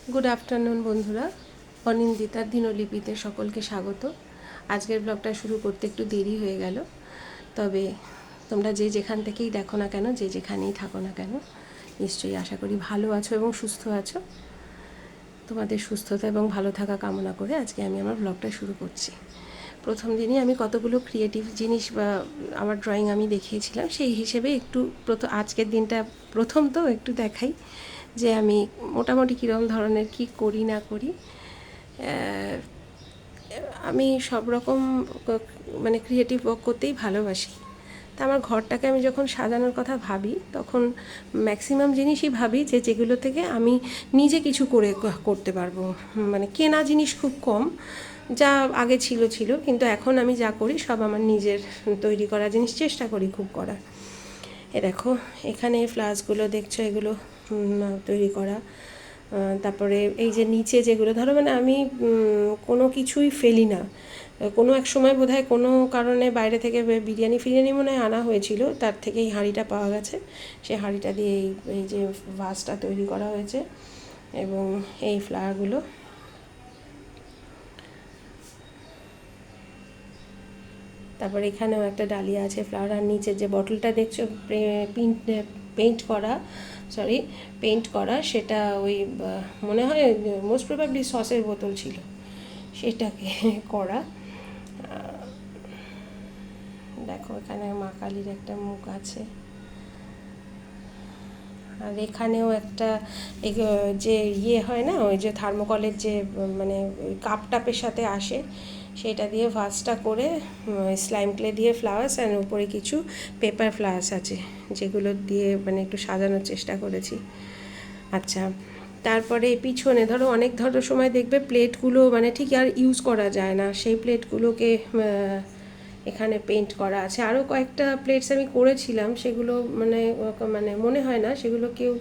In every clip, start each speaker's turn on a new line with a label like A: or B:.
A: Good afternoon বন্ধুরা, অনিন্দিতার দিনলিপিতে সকলকে স্বাগত। আজকের ব্লগটা শুরু করতে একটু দেরি হয়ে গেল, তবে তোমরা যে যেখান থেকেই দেখো না কেন, যে যেখানেই থাকো না কেন, নিশ্চয়ই আশা করি ভালো আছো এবং সুস্থ আছো। তোমাদের সুস্থতা এবং ভালো থাকা কামনা করে আজকে আমি আমার ব্লগটা শুরু করছি। প্রথম দিনই আমি কতগুলো ক্রিয়েটিভ জিনিস বা আমার ড্রয়িং আমি দেখিয়েছিলাম, সেই হিসেবে একটু আজকের দিনটা প্রথম তো একটু দেখাই যে আমি মোটামুটি কীরকম ধরনের কি করি না করি। আমি সব রকম মানে ক্রিয়েটিভ ওয়ার্ক করতেই ভালোবাসি। তা আমার ঘরটাকে আমি যখন সাজানোর কথা ভাবি, তখন ম্যাক্সিমাম জিনিসই ভাবি যে যেগুলো থেকে আমি নিজে কিছু করতে পারবো। মানে কেনা জিনিস খুব কম, যা আগে ছিল, কিন্তু এখন আমি যা করি সব আমার নিজের তৈরি করা জিনিস চেষ্টা করি খুব করার। দেখো এখানে ফ্লাস্কগুলো দেখছো, এগুলো তৈরি করা। তারপরে এই যে নিচে যেগুলো ধরো, মানে আমি কোনো কিছুই ফেলি না। কোনো এক সময় বোধহয় কোনো কারণে বাইরে থেকে বিরিয়ানি মনে হয় আনা হয়েছিল, তার থেকে এই হাঁড়িটা পাওয়া গেছে। সেই হাঁড়িটা দিয়ে এই যে ভাসটা তৈরি করা হয়েছে এবং এই ফ্লাওয়ারগুলো। তারপর এখানেও একটা ডালিয়া আছে ফ্লাওয়ার, আর নিচের যে বটলটা দেখছো পেন্ট করা, সেটা ওই মনে হয় মোস্ট প্রবাবলি সসের বোতল ছিল, সেটাকে করা। দেখো এখানে মা কালীর একটা মুখ আছে, আর এখানেও একটা যে হয় না, ওই যে থার্মোকলের যে মানে কাপ টাপের সাথে আসে, সেটা দিয়ে ভাসটা করে স্লাইম ক্লে দিয়ে ফ্লাওয়ার্স, আর উপরে কিছু পেপার ফ্লাওয়ার্স আছে, যেগুলো দিয়ে মানে একটু সাজানোর চেষ্টা করেছি। আচ্ছা, তারপরে পিছনে ধরো অনেক সময় দেখবে প্লেটগুলো মানে ঠিক আর ইউজ করা যায় না, সেই প্লেটগুলোকে এখানে পেন্ট করা আছে। আরও কয়েকটা প্লেটস আমি করেছিলাম, সেগুলো মানে মনে হয় না সেগুলো কেউ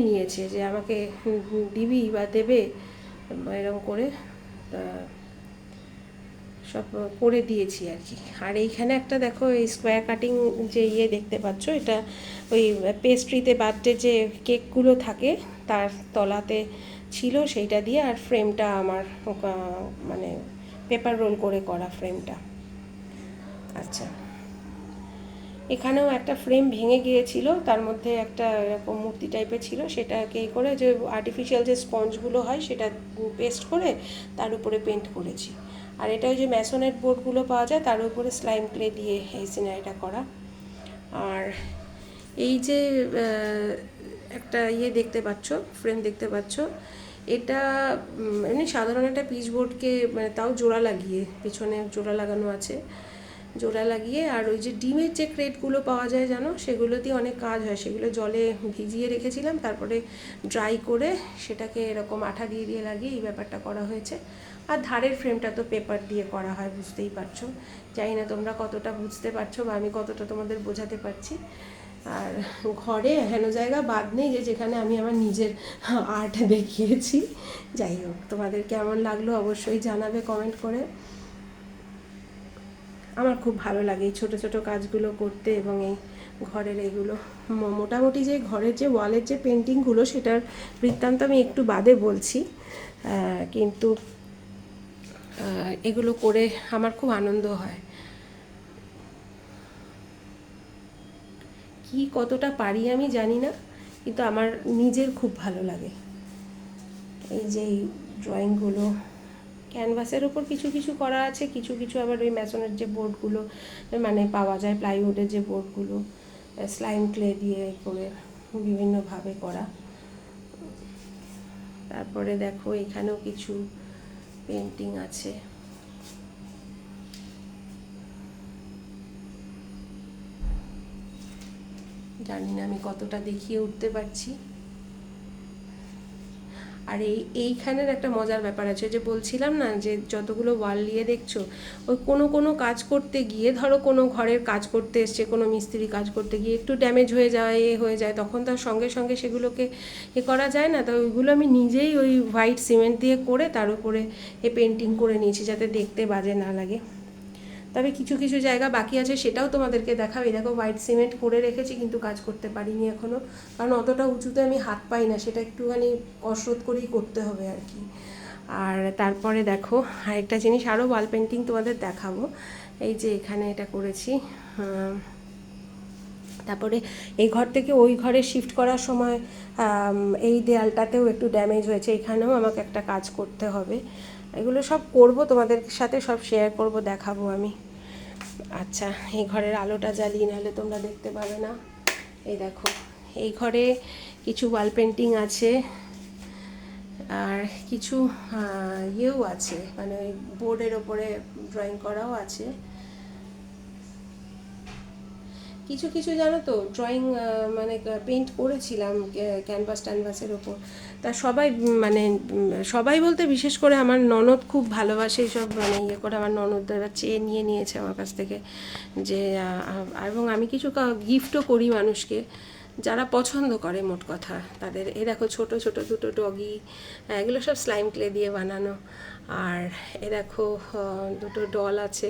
A: নিয়েছে, যে আমাকে দিবি বা দেবে এরকম করে সব করে দিয়েছি আর কি। আর এইখানে একটা দেখো, এই স্কোয়ার কাটিং যে দেখতে পাচ্ছ, এটা ওই পেস্ট্রিতে বার্থডে যে কেকগুলো থাকে তার তলাতে ছিল, সেইটা দিয়ে। আর ফ্রেমটা আমার মানে পেপার রোল করে করা ফ্রেমটা। আচ্ছা, এখানেও একটা ফ্রেম ভেঙে গিয়েছিল, তার মধ্যে একটা এরকম মূর্তি টাইপের ছিল, সেটাকে করে যে আর্টিফিশিয়াল যে স্পঞ্জগুলো হয় সেটা পেস্ট করে তার উপরে পেন্ট করেছি। আর এটা ওই যে ম্যাসনের বোর্ডগুলো পাওয়া যায়, তার উপরে স্লাইম ক্লে দিয়ে এই সিনারিটা করা। আর এই যে একটা দেখতে পাচ্ছ, ফ্রেম দেখতে পাচ্ছ, এটা এমনি সাধারণ একটা পিচবোর্ডকে মানে তাও জোড়া লাগিয়ে, পিছনে জোড়া লাগানো আছে, জোড়া লাগিয়ে। আর ওই যে ডিমের যে ক্রেটগুলো পাওয়া যায় জানো, সেগুলো দিয়ে অনেক কাজ হয়, সেগুলো জলে ভিজিয়ে রেখেছিলাম, তারপরে ড্রাই করে সেটাকে এরকম আঠা দিয়ে লাগিয়ে এই ব্যাপারটা করা হয়েছে। আর ধারের ফ্রেমটা তো পেপার দিয়ে করা হয়, বুঝতেই পারছো। জানি না তোমরা কতটা বুঝতে পারছো বা আমি কতটা তোমাদের বোঝাতে পারছি। আর ঘরে হেন জায়গা বাদ নেই যে যেখানে আমি আমার নিজের আর্ট দেখিয়েছি। যাই হোক, তোমাদের কেমন লাগলো অবশ্যই জানাবে কমেন্ট করে। আমার খুব ভালো লাগে এই ছোটো ছোটো কাজগুলো করতে, এবং এই ঘরের এইগুলো মোটামুটি যে ঘরের যে ওয়ালের যে পেন্টিংগুলো, সেটার বৃত্তান্ত আমি একটু বাদে বলছি, কিন্তু এগুলো করে আমার খুব আনন্দ হয়। কি কতটা পারি আমি জানি না, কিন্তু আমার নিজের খুব ভালো লাগে এই যে ড্রয়িংগুলো। ক্যানভাসের ওপর কিছু কিছু করা আছে, কিছু কিছু আবার ওই ম্যাসনের যে বোর্ডগুলো মানে পাওয়া যায়, প্লাইউডের যে বোর্ডগুলো স্লাইম ক্লে দিয়ে করে বিভিন্নভাবে করা। তারপরে দেখো এখানেও কিছু পেন্টিং আছে। জানি না আমি কতটা দেখিয়ে উঠতে পারছি। আর এইখানের একটা মজার ব্যাপার আছে, যে বলছিলাম না যে যতগুলো ওয়াল নিয়ে দেখছো, ওই কোনো কাজ করতে গিয়ে, ধরো কোনো ঘরের কাজ করতে এসছে, কোনো মিস্ত্রি কাজ করতে গিয়ে একটু ড্যামেজ হয়ে যায়, হয়ে যায়, তখন তার সঙ্গে সঙ্গে সেগুলোকে করা যায় না। তো ওইগুলো আমি নিজেই ওই হোয়াইট সিমেন্ট দিয়ে করে তার উপরে পেন্টিং করে নিয়েছি, যাতে দেখতে বাজে না লাগে। তবে কিছু কিছু জায়গা বাকি আছে, সেটাও তোমাদেরকে দেখাবো। এই দেখো হোয়াইট সিমেন্ট করে রেখেছি, কিন্তু কাজ করতে পারিনি এখনও, কারণ অতটা উঁচুতে আমি হাত পাই না, সেটা একটুখানি কসরত করেই করতে হবে আর কি। আর তারপরে দেখো আরেকটা জিনিস, আরও ওয়াল পেন্টিং তোমাদের দেখাবো। এই যে এখানে এটা করেছি। তারপরে এই ঘর থেকে ওই ঘরে শিফট করার সময় এই দেয়ালটাতেও একটু ড্যামেজ হয়েছে, এখানেও আমাকে একটা কাজ করতে হবে। এগুলো সব করব, তোমাদের সাথে সব শেয়ার করব, দেখাবো আমি। আচ্ছা, এই ঘরের আলোটা জ্বালিয়ে, নাহলে তোমরা দেখতে পাবে না। এই দেখো, এই ঘরে কিছু ওয়াল পেন্টিং আছে, আর কিছু ইয়েও আছে, মানে ওই বোর্ডের ওপরে ড্রয়িং করাও আছে। কিছু কিছু জানো তো ড্রয়িং, মানে পেন্ট করেছিলাম ক্যানভাসের ওপর। তা সবাই মানে সবাই বলতে বিশেষ করে আমার ননদ খুব ভালোবাসে সব, মানে ইয়ে করে, আমার ননদরা চেয়ে নিয়েছে আমার কাছ থেকে যে, এবং আমি কিছু গিফটও করি মানুষকে যারা পছন্দ করে, মোট কথা তাদের। এই দেখো ছোট ছোট দুটো ডগি, এগুলো সব স্লাইম ক্লে দিয়ে বানানো। আর এ দেখো দুটো ডল আছে।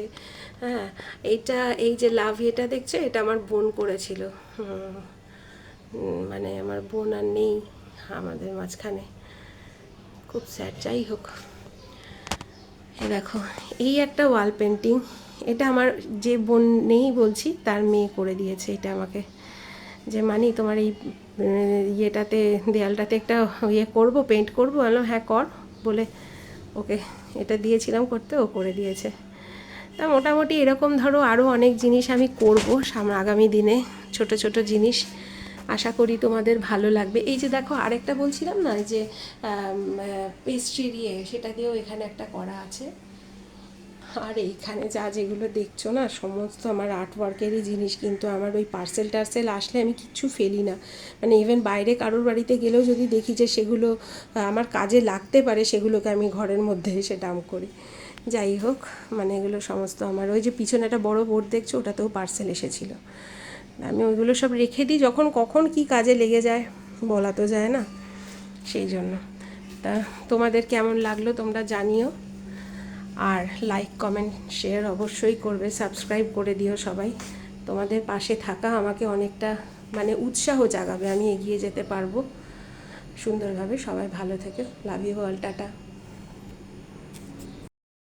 A: হ্যাঁ, এইটা, এই যে লাভ এটা দেখছো, এটা আমার বোন করেছিল। মানে আমার বোন আর নেই আমাদের মাঝখানে, খুব স্যাড। যাই হোক, এ দেখো এই একটা ওয়াল পেন্টিং, এটা আমার যে বোন নেই বলছি তার মেয়ে করে দিয়েছে এটা আমাকে, যে মানে তোমার এই ইয়েটাতে, দেয়ালটাতে একটা ইয়ে করবো, পেন্ট করবো। বললাম হ্যাঁ কর বলে ওকে এটা দিয়েছিলাম করতে, ও করে দিয়েছে। তা মোটামুটি এরকম ধরো আরও অনেক জিনিস আমি করবো আগামী দিনে, ছোট ছোট জিনিস, আশা করি তোমাদের ভালো লাগবে। এই যে দেখো আরেকটা বলছিলাম না, যে পেস্ট্রির ইয়ে, সেটা দিয়েও এখানে একটা করা আছে। আর এইখানে যেগুলো দেখছো না, সমস্ত আমার আর্টওয়ার্কেরই জিনিস, কিন্তু আমার ওই পার্সেল টার্সেল আসলে আমি কিচ্ছু ফেলি না, মানে ইভেন বাইরে কারোর বাড়িতে গেলেও যদি দেখি যে সেগুলো আমার কাজে লাগতে পারে, সেগুলোকে আমি ঘরের মধ্যে এসে ডাম্প করি। যাই হোক, মানে এগুলো সমস্ত আমার, ওই যে পিছনে একটা বড় বোর্ড দেখছো, ওটাতেও পার্সেল এসেছিলো। আমি ওইগুলো সব রেখে দিই, যখন কখন কি কাজে লেগে যায় বলা তো যায় না, সেই জন্য। তা তোমাদের কেমন লাগলো তোমরা জানিও, আর লাইক কমেন্ট শেয়ার অবশ্যই করবে, সাবস্ক্রাইব করে দিও সবাই। তোমাদের পাশে থাকা আমাকে অনেকটা মানে উৎসাহ জাগাবে, আমি এগিয়ে যেতে পারবো সুন্দরভাবে। সবাই ভালো থেকো, লাভ ইউ অল, টাটা।